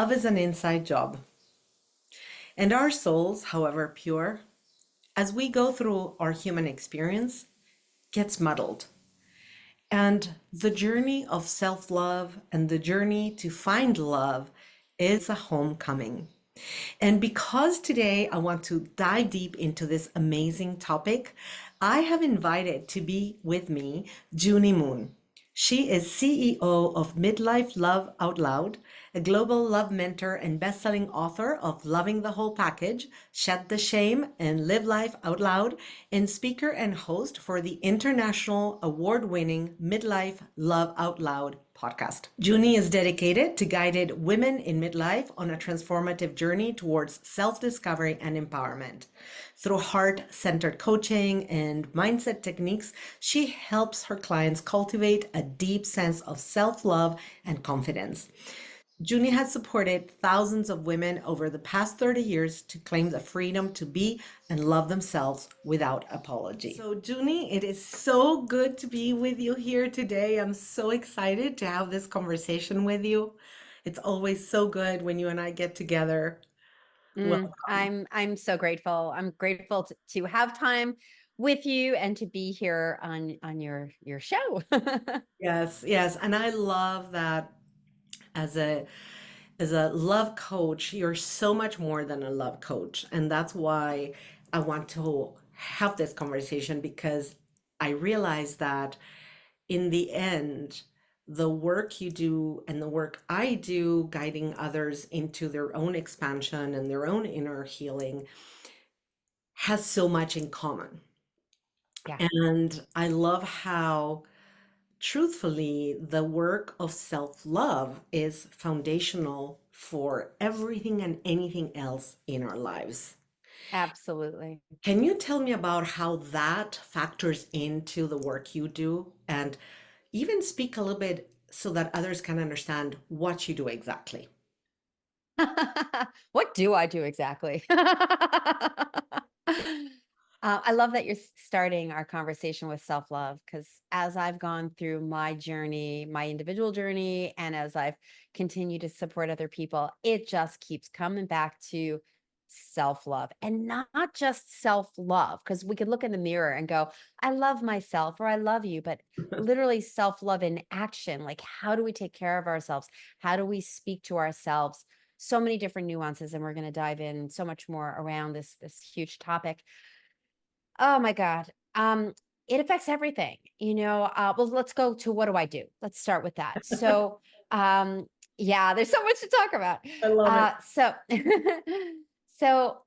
love is an inside job. And our souls, however pure, as we go through our human experience, gets muddled. And the journey of self love and the journey to find love is a homecoming. And because today I want to dive deep into this amazing topic, I have invited to be with me Junie Moon. She is CEO of Midlife Love Out Loud, a global love mentor and best-selling author of Loving the Whole Package, Shed the Shame, and Live Life Out Loud, and speaker and host for the international award-winning Midlife Love Out Loud podcast. Junie is dedicated to guiding women in midlife on a transformative journey towards self-discovery and empowerment. Through heart-centered coaching and mindset techniques, she helps her clients cultivate a deep sense of self-love and confidence. Junie has supported thousands of women over the past 30 years to claim the freedom to be and love themselves without apology. So, Junie, it is so good to be with you here today. I'm so excited to have this conversation with you. It's always so good when you and I get together. Welcome. I'm so grateful. I'm grateful to have time with you and to be here on your show. Yes, yes. And I love that as a love coach, you're so much more than a love coach. And that's why I want to have this conversation because I realize that in the end, the work you do and the work I do, guiding others into their own expansion and their own inner healing, has so much in common. Yeah, And I love how, truthfully, the work of self love is foundational for everything and anything else in our lives. absolutely. Can you tell me about how that factors into the work you do and even speak a little bit so that others can understand what you do exactly? What do I do exactly? I love that you're starting our conversation with self-love because as I've gone through my journey, my individual journey, and as I've continued to support other people, it just keeps coming back to self-love and not just self-love, because we could look in the mirror and go, I love myself or I love you, but literally self-love in action. Like, how do we take care of ourselves? How do we speak to ourselves? So many different nuances, and we're going to dive in so much more around this huge topic. Oh my God. It affects everything, well, let's go to what do I do? Let's start with that. So, yeah, there's so much to talk about. I love it. So, so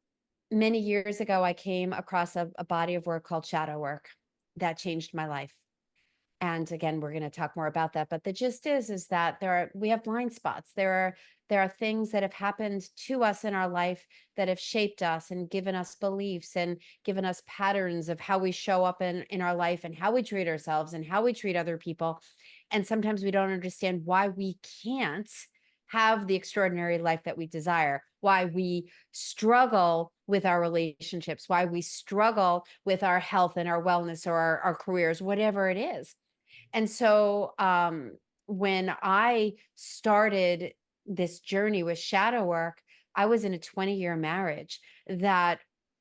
many years ago, I came across a body of work called shadow work that changed my life. And again, we're going to talk more about that. But the gist is that we have blind spots. There are things that have happened to us in our life that have shaped us and given us beliefs and given us patterns of how we show up in our life and how we treat ourselves and how we treat other people. And sometimes we don't understand why we can't have the extraordinary life that we desire, why we struggle with our relationships, why we struggle with our health and our wellness or our careers, whatever it is. And so when I started this journey with shadow work, I was in a 20-year marriage that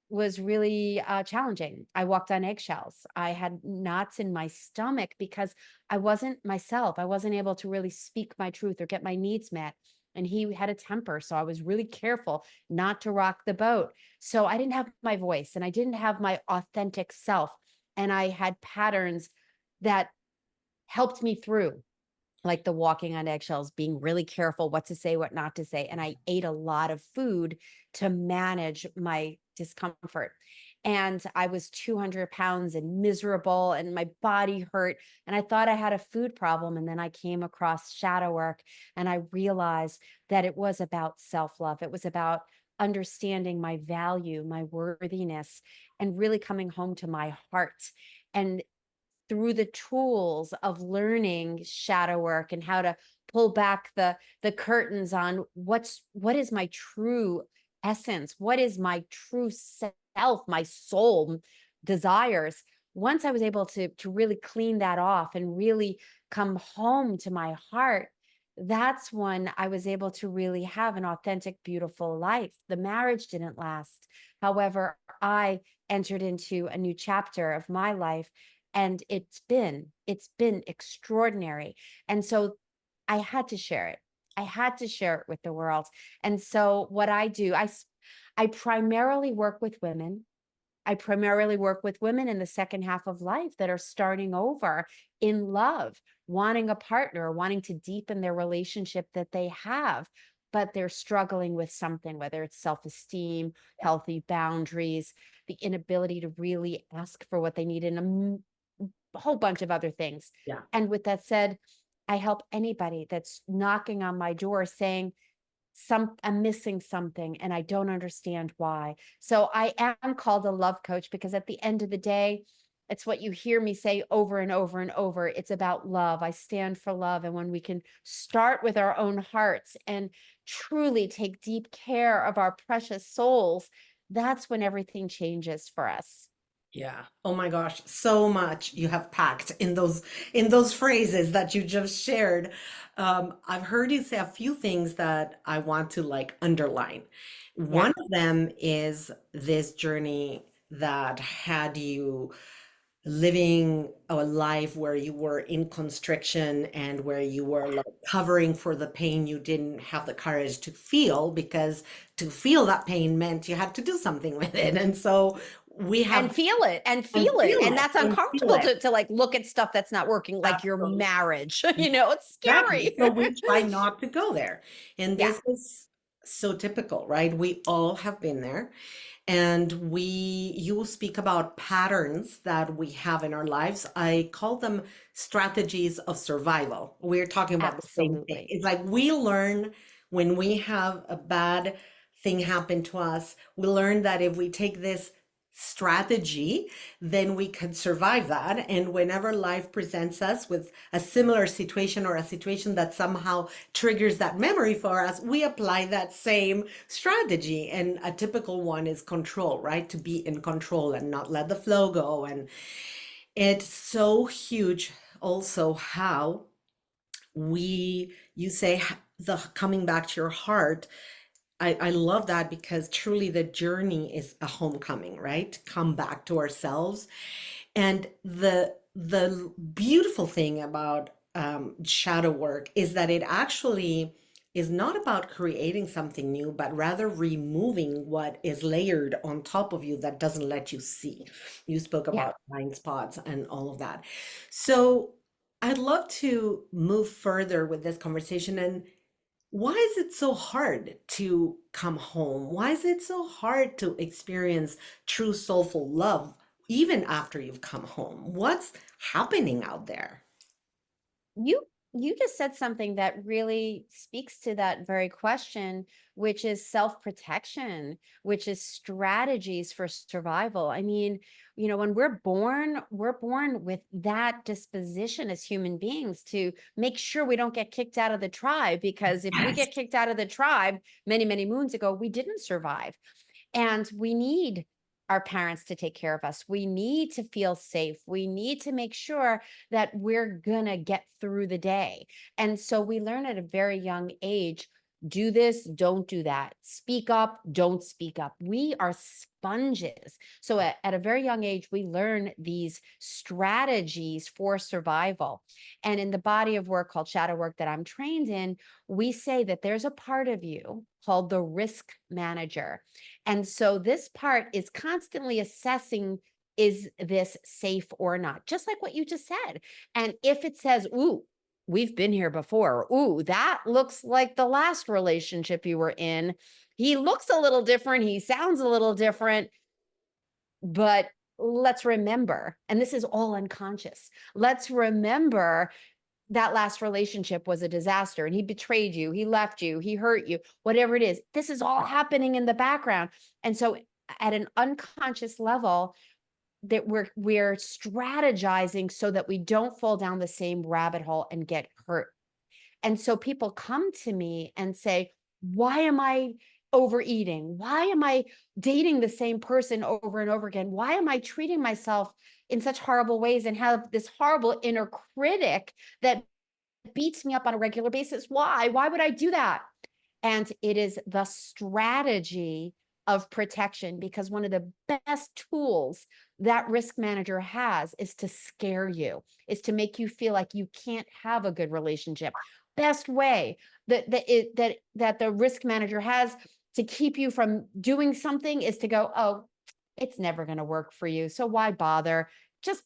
was really challenging. I walked on eggshells. I had knots in my stomach because I wasn't myself. I wasn't able to really speak my truth or get my needs met. And he had a temper. So I was really careful not to rock the boat. So I didn't have my voice and I didn't have my authentic self. And I had patterns that helped me through, like the walking on eggshells, being really careful what to say, what not to say. And I ate a lot of food to manage my discomfort. And I was 200 pounds and miserable, and my body hurt. And I thought I had a food problem. And then I came across shadow work and I realized that it was about self love. It was about understanding my value, my worthiness, and really coming home to my heart. And through the tools of learning shadow work and how to pull back the curtains on what is my true essence, what is my true self, my soul desires. Once I was able to really clean that off and really come home to my heart, that's when I was able to really have an authentic, beautiful life. The marriage didn't last. However, I entered into a new chapter of my life, and it's been extraordinary. And so I had to share it. I had to share it with the world. And so what I do, I primarily work with women. I primarily work with women in the second half of life that are starting over in love, wanting a partner, wanting to deepen their relationship that they have, but they're struggling with something, whether it's self-esteem, healthy boundaries, the inability to really ask for what they need, and a whole bunch of other things. Yeah. And with that said, I help anybody that's knocking on my door saying, I'm missing something and I don't understand why. So I am called a love coach because at the end of the day, it's what you hear me say over and over and over. It's about love. I stand for love. And when we can start with our own hearts and truly take deep care of our precious souls, that's when everything changes for us. Yeah. Oh my gosh, so much you have packed in those phrases that you just shared. I've heard you say a few things that I want to like underline. Yeah, One of them is this journey that had you living a life where you were in constriction and where you were like covering for the pain you didn't have the courage to feel, because to feel that pain meant you had to do something with it. And so we have and feel it and and feel it. feel And it that's and feel uncomfortable it. to like look at stuff that's not working, like your Absolutely. marriage. It's Exactly. scary. So we try not to go there. And Yeah, this is so typical, right? We all have been there. And you speak about patterns that we have in our lives. I call them strategies of survival. We're talking about the same thing. absolutely. It's like we learn when we have a bad thing happen to us, we learn that if we take this strategy, then we can survive that. And whenever life presents us with a similar situation or a situation that somehow triggers that memory for us, we apply that same strategy. And a typical one is control, right? To be in control and not let the flow go. And it's so huge also how you say the coming back to your heart. I love that because truly the journey is a homecoming, right? Come back to ourselves. And the beautiful thing about shadow work is that it actually is not about creating something new, but rather removing what is layered on top of you that doesn't let you see. You spoke Yeah. about blind spots and all of that. So I'd love to move further with this conversation. And why is it so hard to come home? Why is it so hard to experience true soulful love even after you've come home? What's happening out there? You you just said something that really speaks to that very question, which is self-protection, which is strategies for survival. I mean, when we're born with that disposition as human beings to make sure we don't get kicked out of the tribe, because if we Yes. get kicked out of the tribe many, many moons ago, we didn't survive. And we need our parents to take care of us. We need to feel safe. We need to make sure that we're going to get through the day. And so we learn at a very young age, do this, don't do that. Speak up, don't speak up. We are sponges. So at a very young age, we learn these strategies for survival. And in the body of work called shadow work that I'm trained in, we say that there's a part of you called the risk manager. And so this part is constantly assessing, is this safe or not? Just like what you just said. And if it says, ooh, we've been here before, ooh, that looks like the last relationship you were in. He looks a little different. He sounds a little different, but let's remember, and this is all unconscious. Let's remember that last relationship was a disaster and he betrayed you, he left you, he hurt you, whatever it is. This is all happening in the background. And so at an unconscious level, that we're strategizing so that we don't fall down the same rabbit hole and get hurt. And so people come to me and say, why am I overeating? Why am I dating the same person over and over again? Why am I treating myself in such horrible ways and have this horrible inner critic that beats me up on a regular basis. Why? Why would I do that? And it is the strategy of protection, because one of the best tools that risk manager has is to scare you, is to make you feel like you can't have a good relationship. Best way that the risk manager has to keep you from doing something is to go, oh, it's never going to work for you. So why bother? Just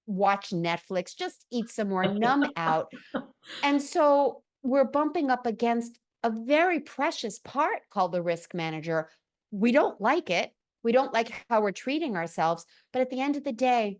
watch Netflix, just eat some more, numb out. And so we're bumping up against a very precious part called the risk manager. We don't like it. We don't like how we're treating ourselves. But at the end of the day,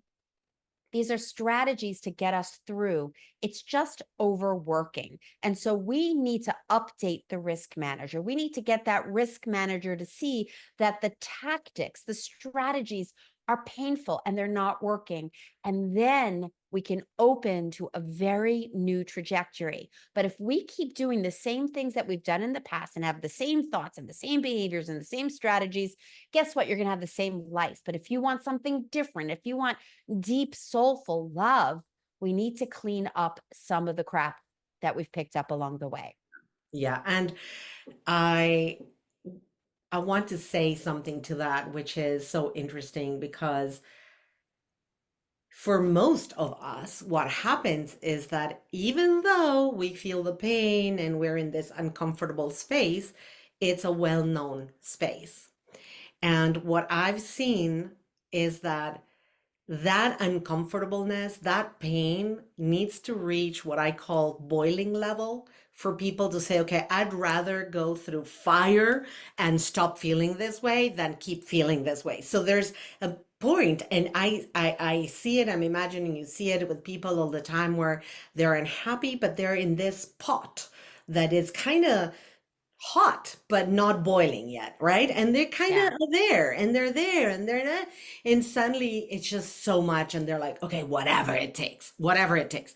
these are strategies to get us through. It's just overworking. And so we need to update the risk manager. We need to get that risk manager to see that the tactics, the strategies are painful and they're not working. And then we can open to a very new trajectory. But if we keep doing the same things that we've done in the past and have the same thoughts and the same behaviors and the same strategies, guess what? You're going to have the same life. But if you want something different, if you want deep, soulful love, we need to clean up some of the crap that we've picked up along the way. Yeah, and I I want to say something to that, which is so interesting because for most of us, what happens is that even though we feel the pain and we're in this uncomfortable space, it's a well-known space. And what I've seen is that that uncomfortableness, that pain needs to reach what I call boiling level for people to say, okay, I'd rather go through fire and stop feeling this way than keep feeling this way. So there's a point, and I see it, I'm imagining you see it with people all the time where they're unhappy, but they're in this pot that is kind of hot but not boiling yet, right? And they're kind Yeah. of there and they're there and they're not, and suddenly it's just so much and they're like, okay, whatever it takes, whatever it takes.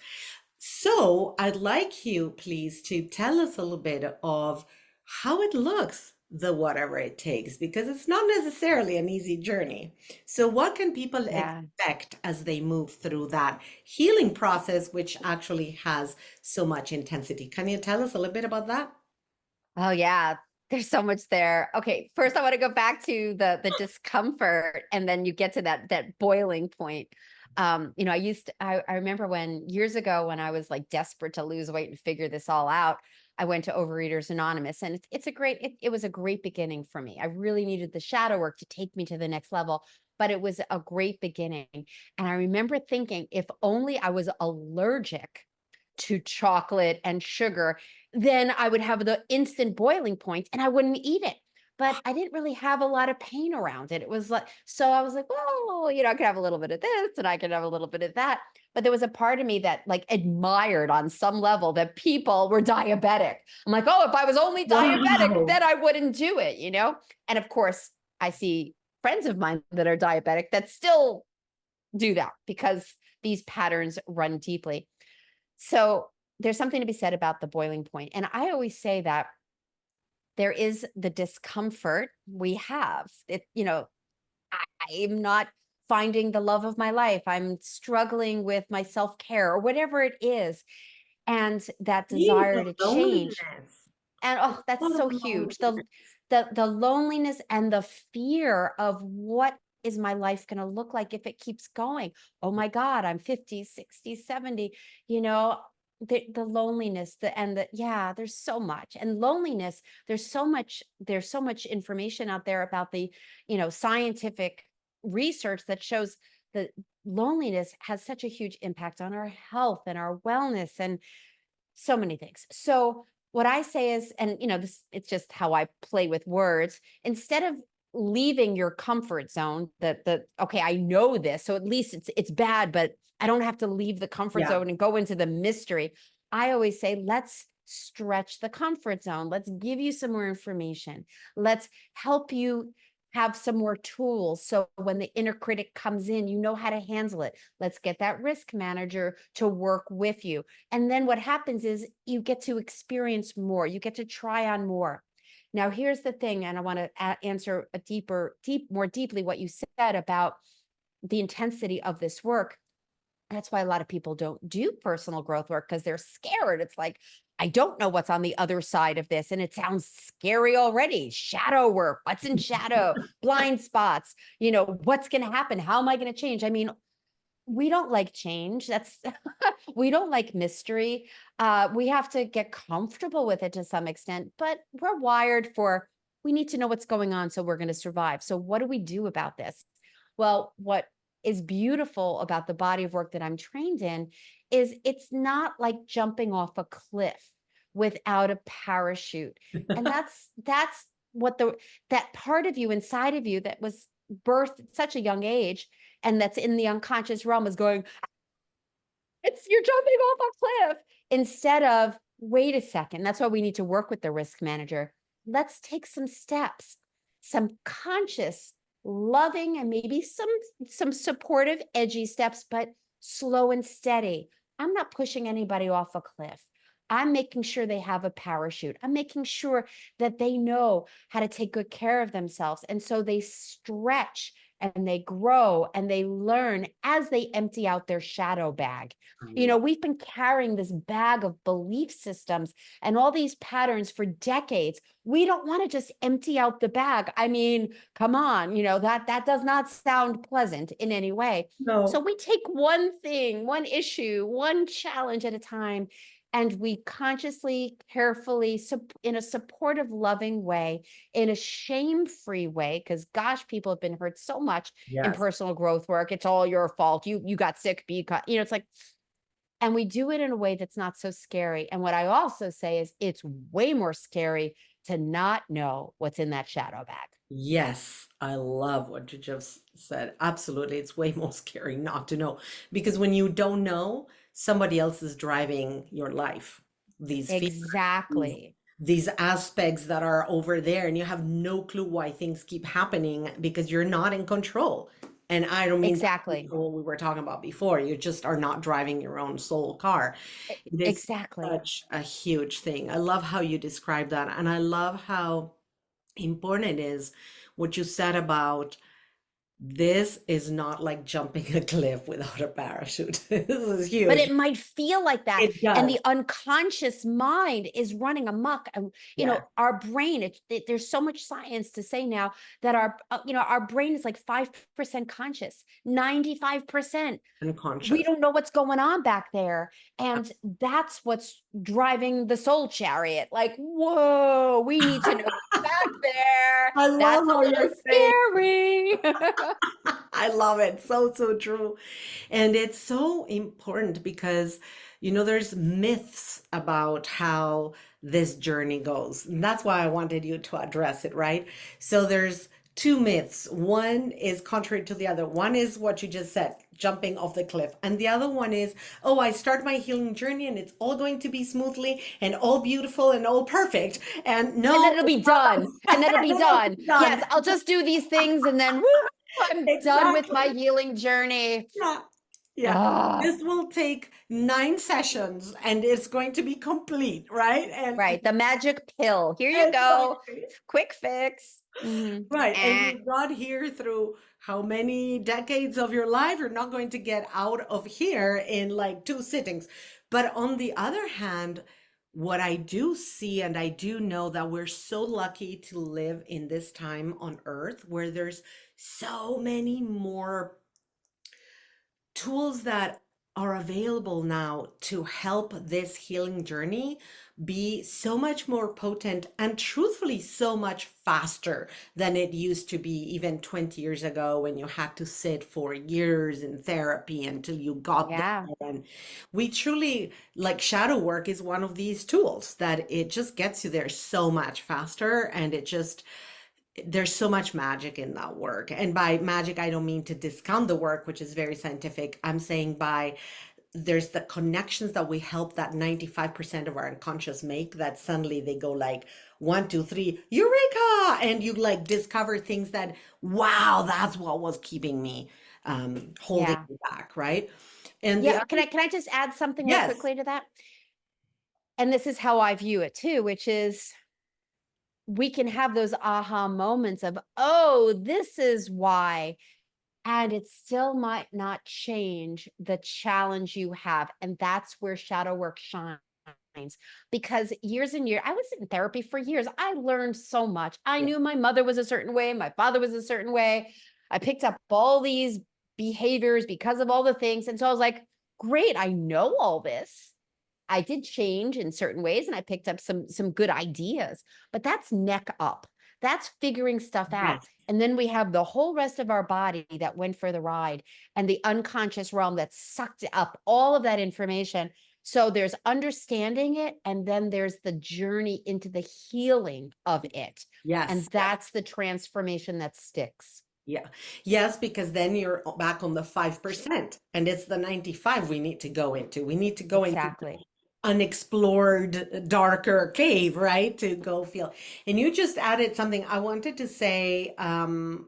So I'd like you please to tell us a little bit of how it looks, the whatever it takes, because it's not necessarily an easy journey. So what can people Yeah. expect as they move through that healing process, which actually has so much intensity? Can you tell us a little bit about that? Oh yeah, there's so much there. Okay, first I want to go back to the discomfort, and then you get to that boiling point. I remember when years ago when I was like desperate to lose weight and figure this all out, I went to Overeaters Anonymous, and it was a great beginning for me. I really needed the shadow work to take me to the next level, but it was a great beginning. And I remember thinking, if only I was allergic to chocolate and sugar, then I would have the instant boiling point and I wouldn't eat it. But I didn't really have a lot of pain around it. It was like, so I was like, well, I could have a little bit of this and I could have a little bit of that. But there was a part of me that like admired on some level that people were diabetic. I'm like, oh, if I was only diabetic, Wow. then I wouldn't do it. And of course, I see friends of mine that are diabetic that still do that because these patterns run deeply. So there's something to be said about the boiling point. And I always say that there is the discomfort we have. I'm not finding the love of my life. I'm struggling with my self-care or whatever it is. And that Seeing desire the to change. loneliness. And oh, that's Lot of so huge. The loneliness. the loneliness and the fear of what is my life going to look like if it keeps going. Oh my God, I'm 50, 60, 70, you know, the loneliness, yeah, there's so much. And loneliness, there's so much information out there about the, scientific research that shows that loneliness has such a huge impact on our health and our wellness and so many things. So what I say is, and this, it's just how I play with words. Instead of leaving your comfort zone, okay, I know this, so at least it's bad, but I don't have to leave the comfort Yeah. zone and go into the mystery. I always say, let's stretch the comfort zone. Let's give you some more information. Let's help you have some more tools. So when the inner critic comes in, you know how to handle it. Let's get that risk manager to work with you. And then what happens is you get to experience more. You get to try on more. Now, here's the thing, and I want to answer more deeply what you said about the intensity of this work. That's why a lot of people don't do personal growth work because they're scared. It's like, I don't know what's on the other side of this. And it sounds scary already. Shadow work, what's in shadow, blind spots, what's going to happen? How am I going to change? I mean, we don't like change. That's we don't like mystery. We have to get comfortable with it to some extent, but we're wired for we need to know what's going on so we're going to survive. So what do we do about this? Well, what is beautiful about the body of work that I'm trained in is it's not like jumping off a cliff without a parachute. And that's what that part of you inside of you that was birthed at such a young age and that's in the unconscious realm is going, you're jumping off a cliff instead of, wait a second. That's why we need to work with the risk manager. Let's take some steps, some conscious, loving, and maybe some supportive, edgy steps, but slow and steady. I'm not pushing anybody off a cliff. I'm making sure they have a parachute. I'm making sure that they know how to take good care of themselves. And so they stretch and they grow and they learn as they empty out their shadow bag. We've been carrying this bag of belief systems and all these patterns for decades. We don't want to just empty out the bag. I mean, come on, that does not sound pleasant in any way. So No. we take one thing, one issue, one challenge at a time, and we consciously, carefully, in a supportive, loving way, in a shame-free way, because gosh, people have been hurt so much in Yes. personal growth work. It's all your fault. You got sick, it's like, and we do it in a way that's not so scary. And what I also say is it's way more scary to not know what's in that shadow bag. Yes, I love what you just said. Absolutely. It's way more scary not to know because when you don't know, somebody else is driving your life. These fears, these, Exactly. these aspects that are over there, and you have no clue why things keep happening because you're not in control. And I don't mean that Exactly. what we were talking about before. You just are not driving your own soul car. It is Exactly. such a huge thing. I love how you describe that. And I love how important it is what you said about this is not like jumping a cliff without a parachute. This is But huge. it might feel like that. It And does. the unconscious mind is running amok. And, Yes, our brain, there's so much science to say now that our brain is like 5% conscious, 95%. We unconscious. don't know what's going on back there. And that's what's driving the soul chariot. Like, whoa, we need to know what's back there. I love That's a how little you're saying. scary. I love it. So, so true. And it's so important because, there's myths about how this journey goes. And that's why I wanted you to address it, right? So there's two myths. One is contrary to the other. One is what you just said, jumping off the cliff. And the other one is, oh, I start my healing journey and it's all going to be smoothly and all beautiful and all perfect. And And no, then it'll be it's not done. And then it'll be done. done. Yes, I'll just do these things and then woo, I'm done with my Exactly. healing journey. Yeah. Yeah. Ah, This will take 9 sessions and it's going to be complete, right? And right. The magic pill. Here you go. exactly. Quick fix. Right. And you got here through how many decades of your life? You're not going to get out of here in like 2 sittings. But on the other hand, what I do see, and I do know that we're so lucky to live in this time on earth where there's so many more tools that are available now to help this healing journey be so much more potent and truthfully so much faster than it used to be even 20 years ago when you had to sit for years in therapy until you got Yeah. there. And we truly, like, shadow work is one of these tools that it just gets you there so much faster, and it just there's so much magic in that work. And by magic, I don't mean to discount the work, which is very scientific. I'm saying by there's the connections that we help that 95% of our unconscious make that suddenly they go like 1, 2, 3, eureka! And you like discover things that, wow, that's what was keeping me holding Yeah. me back, right? And the Yeah. other, Can I just add something real yes, quickly to that? And this is how I view it too, which is we can have those aha moments of, oh, this is why. And it still might not change the challenge you have. And that's where shadow work shines. Because years and years, I was in therapy for years. I learned so much. I Yeah. knew my mother was a certain way, my father was a certain way. I picked up all these behaviors because of all the things. And so I was like, great, I know all this. I did change in certain ways and I picked up some good ideas, but that's neck up. That's figuring stuff out. Yes. And then we have the whole rest of our body that went for the ride and the unconscious realm that sucked up all of that information. So there's understanding it, and then there's the journey into the healing of it. Yes. And that's the transformation that sticks. Yeah. Yes, because then you're back on the 5%, and it's the 95 we need to go into. We need to go into Exactly. unexplored darker cave, right, to go feel. And you just added something I wanted to say.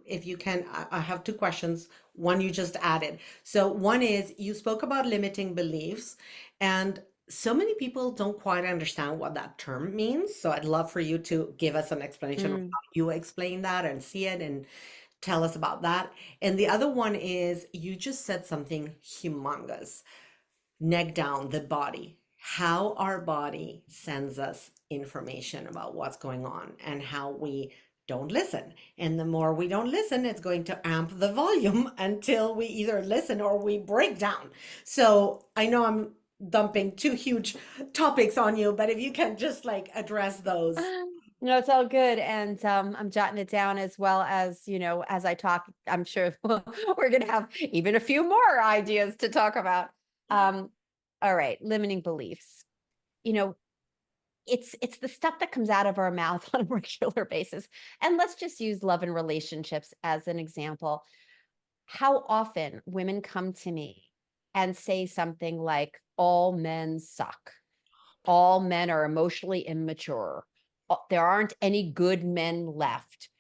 If you can, I have two questions. One you just added. So one is you spoke about limiting beliefs, and so many people don't quite understand what that term means. So I'd love for you to give us an explanation of Mm. how you explain that and see it and tell us about that. And the other one is you just said something humongous. Neck down, the body, how our body sends us information about what's going on and how we don't listen. And the more we don't listen, it's going to amp the volume until we either listen or we break down. So I know I'm dumping two huge topics on you, but if you can just like address those. No, it's all good. And I'm jotting it down as well as, as I talk, I'm sure we're going to have even a few more ideas to talk about. Um, all right, limiting beliefs. You know, it's the stuff that comes out of our mouth on a regular basis. And let's just use love and relationships as an example. How often women come to me and say something like, all men suck, all men are emotionally immature, there aren't any good men left,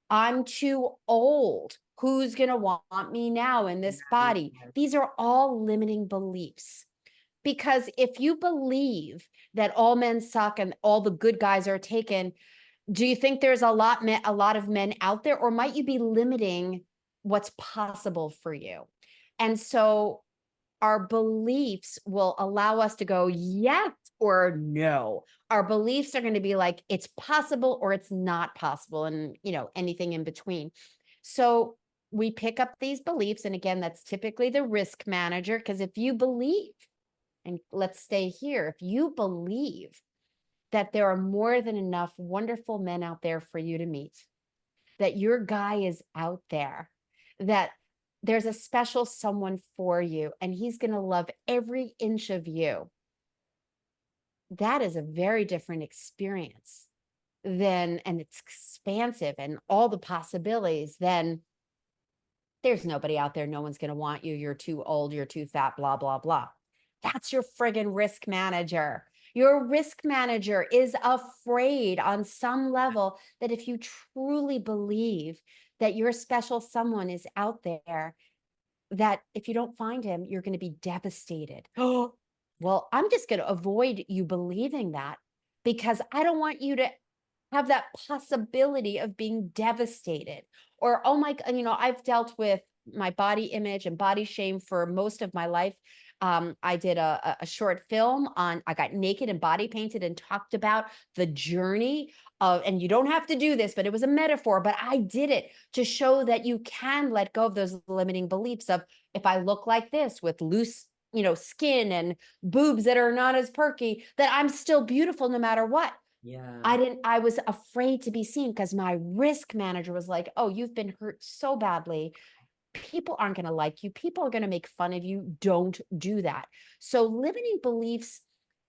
I'm too old, who's going to want me now in this body? These are all limiting beliefs. Because if you believe that all men suck and all the good guys are taken, do you think there's a lot of men out there, or might you be limiting what's possible for you? And so our beliefs will allow us to go yes or no. Our beliefs are going to be like it's possible or it's not possible, and anything in between. So we pick up these beliefs, and again, that's typically the risk manager, because if you believe, and let's stay here, if you believe that there are more than enough wonderful men out there for you to meet, that your guy is out there, that there's a special someone for you, and he's going to love every inch of you. That is a very different experience than, and it's expansive and all the possibilities, then there's nobody out there. No one's going to want you. You're too old. You're too fat, blah, blah, blah. That's your friggin' risk manager. Your risk manager is afraid on some level that if you truly believe that your special someone is out there, that if you don't find him, you're going to be devastated. Oh, well, I'm just going to avoid you believing that, because I don't want you to have that possibility of being devastated. Or, oh my, I've dealt with my body image and body shame for most of my life. I did a short film on, I got naked and body painted and talked about the journey of, and you don't have to do this, but it was a metaphor, but I did it to show that you can let go of those limiting beliefs of, if I look like this with loose, skin and boobs that are not as perky, that I'm still beautiful no matter what. Yeah. I was afraid to be seen because my risk manager was like, oh, you've been hurt so badly. People aren't going to like you. People are going to make fun of you. Don't do that. So limiting beliefs,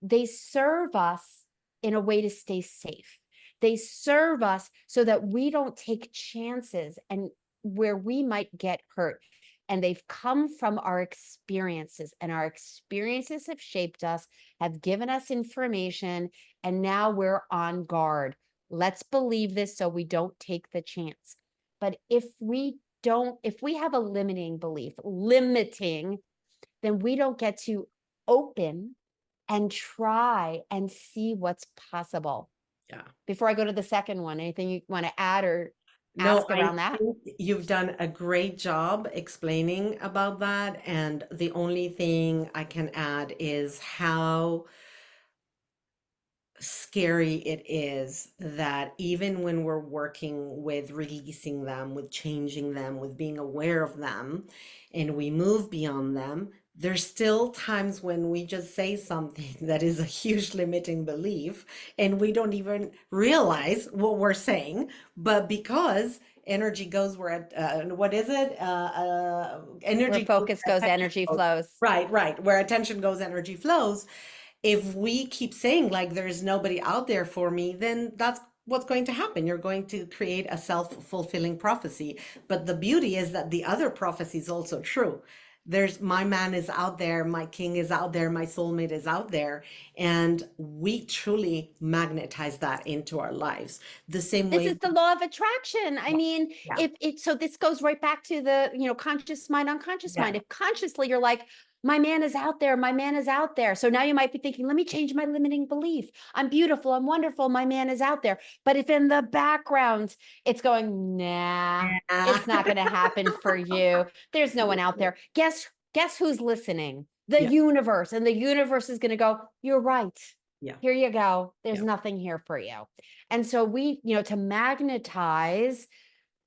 they serve us in a way to stay safe. They serve us so that we don't take chances and where we might get hurt. And they've come from our experiences, and our experiences have shaped us, have given us information, and now we're on guard. Let's believe this so we don't take the chance. But if we have a limiting belief, then we don't get to open and try and see what's possible. Yeah. Before I go to the second one, anything you want to add or? No, ask I around that? think you've done a great job explaining about that. And the only thing I can add is how scary it is that even when we're working with releasing them, with changing them, with being aware of them, and we move beyond them, there's still times when we just say something that is a huge limiting belief and we don't even realize what we're saying, but because energy goes where what is it? Where Energy goes focus where goes, attention energy goes. flows. Right, right. Where attention goes, energy flows. If we keep saying like there's nobody out there for me, then that's what's going to happen. You're going to create a self-fulfilling prophecy. But the beauty is that the other prophecy is also true. There's my man is out there, my king is out there, my soulmate is out there, and we truly magnetize that into our lives. The same This way, is the law of attraction. I yeah, mean, yeah, if it, so this goes right back to the, conscious mind, unconscious yeah, mind. If consciously you're like, my man is out there, my man is out there. So now you might be thinking, let me change my limiting belief. I'm beautiful, I'm wonderful, my man is out there. But if in the background it's going, nah, yeah, it's not going to happen for you. There's no one out there. Guess who's listening? The yeah, universe. And the universe is going to go, you're right. yeah, Here you go. There's yeah. nothing here for you. And so we, to magnetize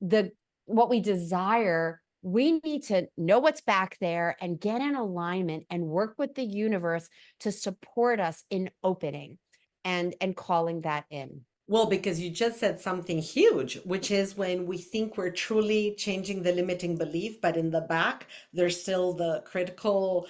the what we desire, we need to know what's back there and get in alignment and work with the universe to support us in opening and calling that in. Well, because you just said something huge, which is when we think we're truly changing the limiting belief, but in the back, there's still the critical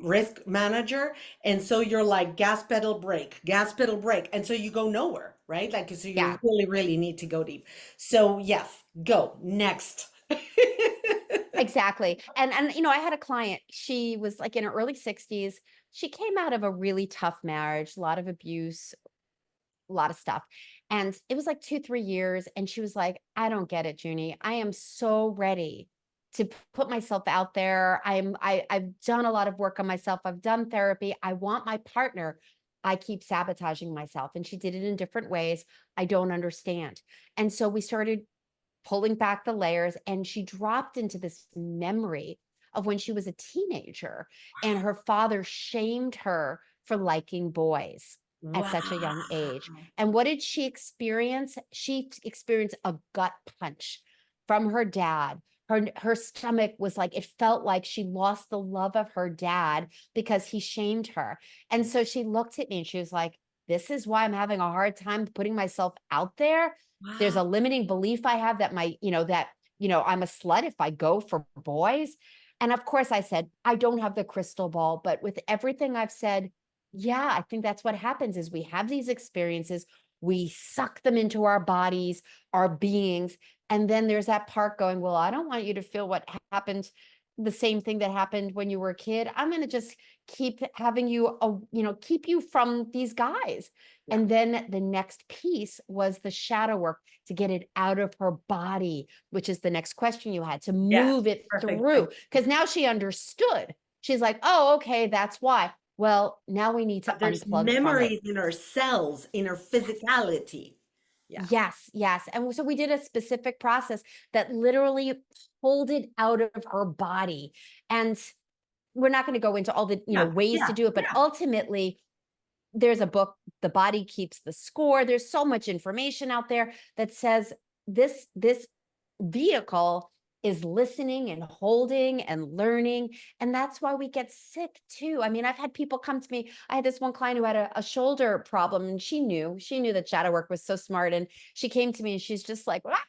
risk manager. And so you're like gas pedal brake, gas pedal brake. And so you go nowhere, right? Like, so you Yeah, really, really need to go deep. So, yes, go next. exactly. And I had a client, she was like in her early 60s. She came out of a really tough marriage, a lot of abuse, a lot of stuff. And it was like 2, 3 years. And she was like, I don't get it, Junie. I am so ready to put myself out there. I've done a lot of work on myself. I've done therapy. I want my partner. I keep sabotaging myself. And she did it in different ways. I don't understand. And so we started pulling back the layers, and she dropped into this memory of when she was a teenager and her father shamed her for liking boys at Wow. such a young age. And what did she experience? She experienced a gut punch from her dad. Her stomach was like, it felt like she lost the love of her dad because he shamed her. And so she looked at me and she was like, this is why I'm having a hard time putting myself out there. There's Wow. a limiting belief I have that I'm a slut if I go for boys. And of course I said, I don't have the crystal ball, but with everything I've said, yeah, I think that's what happens is we have these experiences, we suck them into our bodies, our beings, and then there's that part going, well, I don't want you to feel what happened, the same thing that happened when you were a kid. I'm going to just keep having you, keep you from these guys. Yeah. And then the next piece was the shadow work to get it out of her body, which is the next question you had, to Yes. move it Perfect. through. Because now she understood. She's like, oh, okay, that's why. Well, now we need to There's unplug from it. memories in our cells, in our Yes. physicality. Yeah. Yes, yes. And so we did a specific process that literally pulled it out of her body. And we're not going to go into all the, Yeah. ways Yeah. to do it, but Yeah. ultimately there's a book, The Body Keeps the Score. There's so much information out there that says this vehicle is listening and holding and learning. And that's why we get sick too. I mean, I've had people come to me. I had this one client who had a shoulder problem, and she knew that shadow work was so smart. And she came to me and she's just like, "Ah,"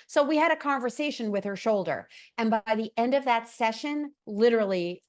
so we had a conversation with her shoulder. And by the end of that session, literally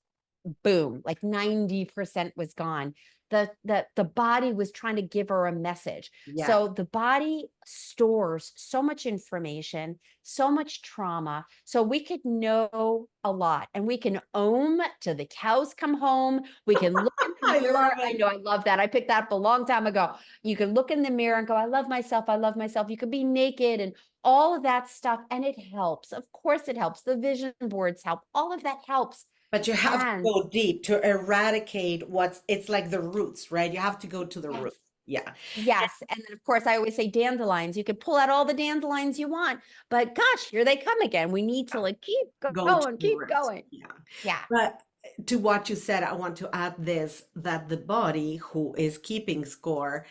boom, like 90% was gone. The body was trying to give her a message. Yeah. So the body stores so much information, so much trauma. So we could know a lot, and we can own till the cows come home. We can look in the I mirror. love I it. know, I love that. I picked that up a long time ago. You can look in the mirror and go, I love myself. I love myself. You could be naked and all of that stuff. And it helps. Of course it helps. The vision boards help. All of that helps. But you have to And go deep to eradicate it's like the roots, right? You have to go to the yes, root. Yeah. Yes. And then, of course, I always say dandelions. You can pull out all the dandelions you want, but gosh, here they come again. We need to like keep Go to going, the keep roots. going. Yeah. Yeah. But to what you said, I want to add this, that the body, who is keeping score,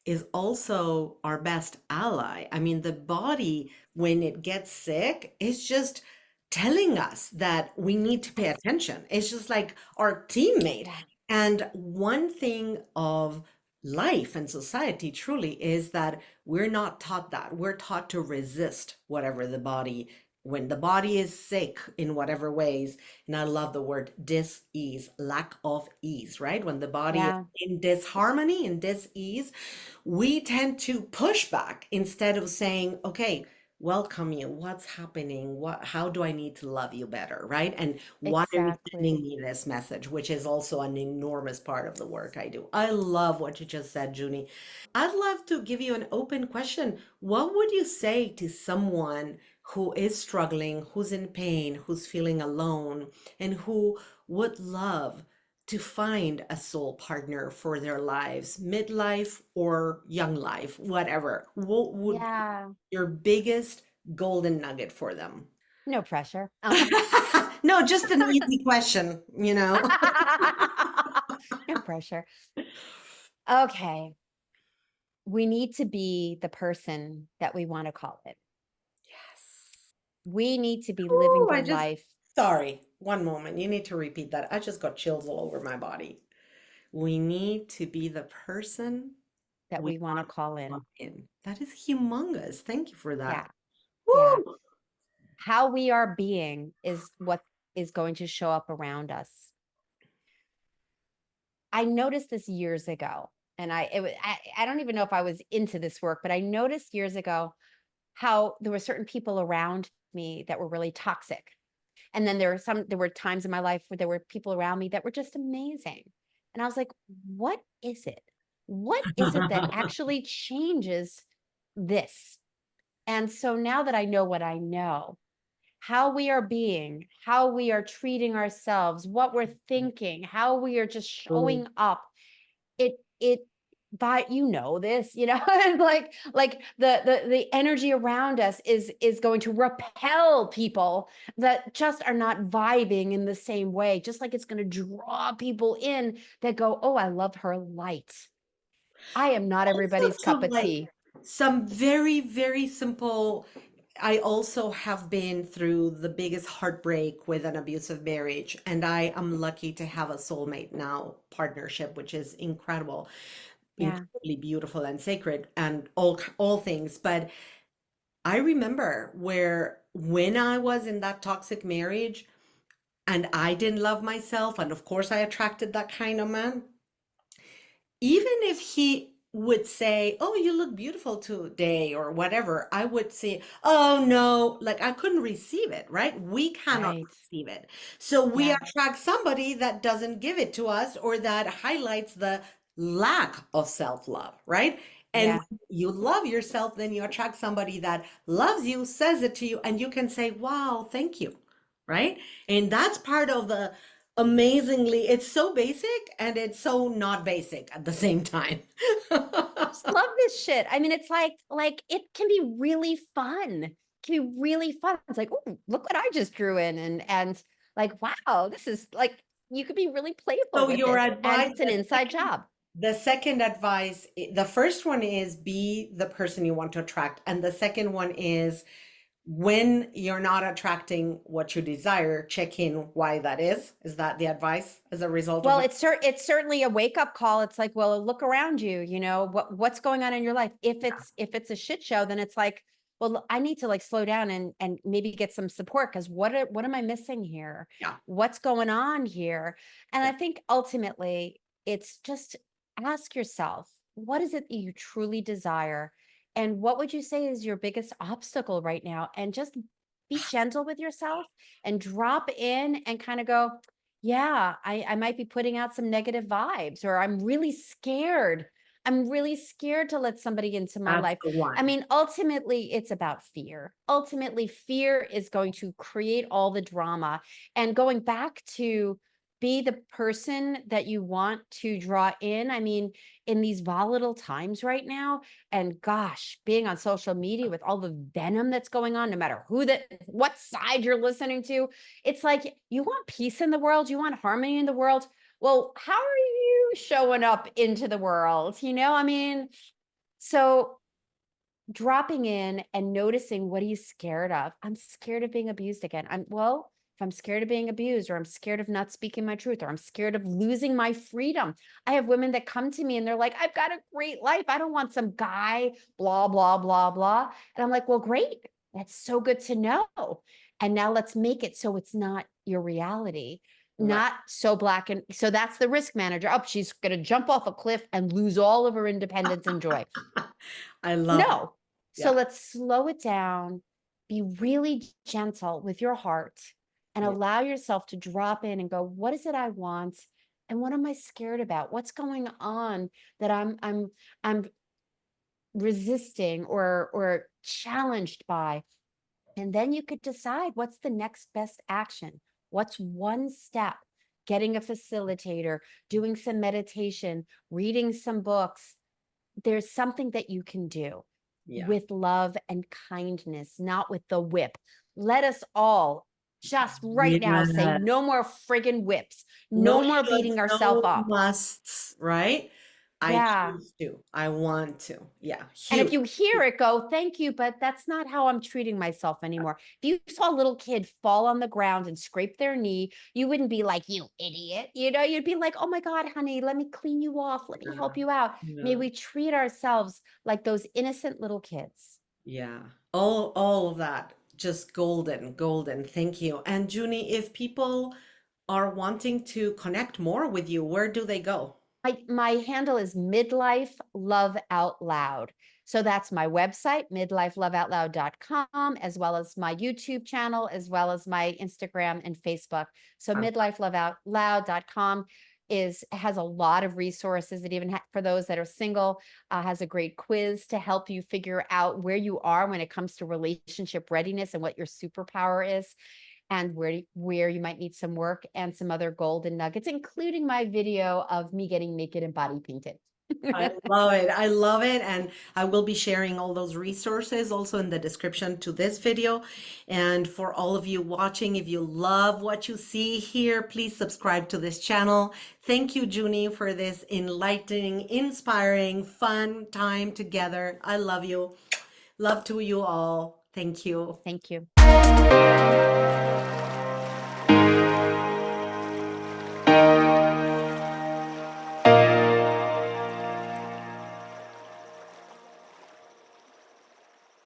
is also our best ally. I mean, the body, when it gets sick, is just telling us that we need to pay Yes. attention. It's just like our teammate. Yeah. And one thing of life and society truly is that we're not taught that. We're taught to resist whatever the body, when the body is sick in whatever ways. And I love the word dis-ease, lack of ease, right? When the body is Yeah. in disharmony and dis-ease, we tend to push back instead of saying, okay, welcome you. What's happening? How do I need to love you better? Right? And why are you sending Exactly. me this message? Which is also an enormous part of the work I do. I love what you just said, Junie. I'd love to give you an open question. What would you say to someone who is struggling, who's in pain, who's feeling alone, and who would love to find a soul partner for their lives, midlife or young life, whatever? What would be Yeah. your biggest golden nugget for them? No pressure. No, just an easy question, you know? No pressure. Okay. We need to be the person that we want to call it. Yes. We need to be living Oh, the life sorry, one moment. You need to repeat that. I just got chills all over my body. We need to be the person that we we want to want call to in. love in. That is humongous. Thank you for Yeah. that. Yeah. Woo! How we are being is what is going to show up around us. I noticed this years ago, and I don't even know if I was into this work, but I noticed years ago how there were certain people around me that were really toxic. And then there were times in my life where there were people around me that were just amazing. And I was like, what is it? What is it that actually changes this? And so now that I know what I know, how we are being, how we are treating ourselves, what we're thinking, how we are just Oh, showing up, it but you know this, like the energy around us is going to repel people that just are not vibing in the same way, just like it's going to draw people in that go, oh, I love her light. I am not also everybody's cup to of like tea. some very, very simple. I also have been through the biggest heartbreak with an abusive marriage, and I am lucky to have a soulmate now partnership, which is incredible, Yeah. incredibly beautiful and sacred, and all things. But I remember where when I was in that toxic marriage and I didn't love myself, and of course I attracted that kind of man, even if he would say, "Oh, you look beautiful today," or whatever, I would say, "Oh no," like I couldn't receive it, right? We cannot Right. receive it. So we Yeah. attract somebody that doesn't give it to us or that highlights the lack of self-love, right? And Yeah. when you love yourself, then you attract somebody that loves you, says it to you, and you can say, "Wow, thank you." Right? And that's part of the amazingly, it's so basic and it's so not basic at the same time. Just love this shit. I mean, it's like it can be really fun. It can be really fun. It's like, oh, look what I just drew in, and like, wow, this is like you could be really playful So with your this, and advice, it's an inside job. the second advice, the first one is be the person you want to attract. And the second one is when you're not attracting what you desire, check in why that is. Is that the advice as a result of Well, what? it's certainly a wake up call. It's like, well, look around you. You know what's going on in your life. If it's a shit show, then it's like, well, I need to like slow down and maybe get some support because what am I missing here? Yeah. What's going on here? And Yeah. I think ultimately, it's just ask yourself, what is it that you truly desire, and what would you say is your biggest obstacle right now? And just be gentle with yourself and drop in and kind of go, yeah, I might be putting out some negative vibes, or I'm really scared. I'm really scared to let somebody into my That's life. the I one. mean, ultimately, it's about fear. Ultimately, fear is going to create all the drama. And going back to be the person that you want to draw in. I mean, in these volatile times right now, and gosh, being on social media with all the venom that's going on, no matter what side you're listening to, it's like you want peace in the world, you want harmony in the world. Well, how are you showing up into the world? I mean, so dropping in and noticing, what are you scared of? I'm scared of being abused again. Well, if I'm scared of being abused, or I'm scared of not speaking my truth, or I'm scared of losing my freedom. I have women that come to me and they're like, I've got a great life. I don't want some guy, blah, blah, blah, blah. And I'm like, well, great. That's so good to know. And now let's make it so it's not your reality, Right. not so black. And so that's the risk manager. Oh, she's going to jump off a cliff and lose all of her independence and joy. I love it. No. So Yeah. let's slow it down, be really gentle with your heart, and Yeah. allow yourself to drop in and go, what is it I want? And what am I scared about? What's going on that I'm resisting or challenged by? And then you could decide, what's the next best action? What's one step? Getting a facilitator, doing some meditation, reading some books. There's something that you can do Yeah. with love and kindness, not with the whip. Let us all just right now say, Yes. no more friggin' whips, No no more shoulds, beating ourselves no up. musts, right? I Yeah. choose to. I want to. Yeah. And if Huge. you hear it, go, thank you, but that's not how I'm treating myself anymore. If you saw a little kid fall on the ground and scrape their knee, you wouldn't be like, you idiot. You'd be like, oh my God, honey, let me clean you off. Let me Yeah. help you out. May Yeah. we treat ourselves like those innocent little kids. Yeah. All of that. Just golden, golden. Thank you. And Junie, if people are wanting to connect more with you, where do they go? My handle is Midlife Love Out Loud. So that's my website, midlifeloveoutloud.com, as well as my YouTube channel, as well as my Instagram and Facebook. So Uh, midlifeloveoutloud.com has a lot of resources. It even for those that are single, has a great quiz to help you figure out where you are when it comes to relationship readiness and what your superpower is, and where you might need some work, and some other golden nuggets, including my video of me getting naked and body painted. I love it. I love it. And I will be sharing all those resources also in the description to this video. And for all of you watching, if you love what you see here, please subscribe to this channel. Thank you, Junie, for this enlightening, inspiring, fun time together. I love you. Love to you all. Thank you. Thank you.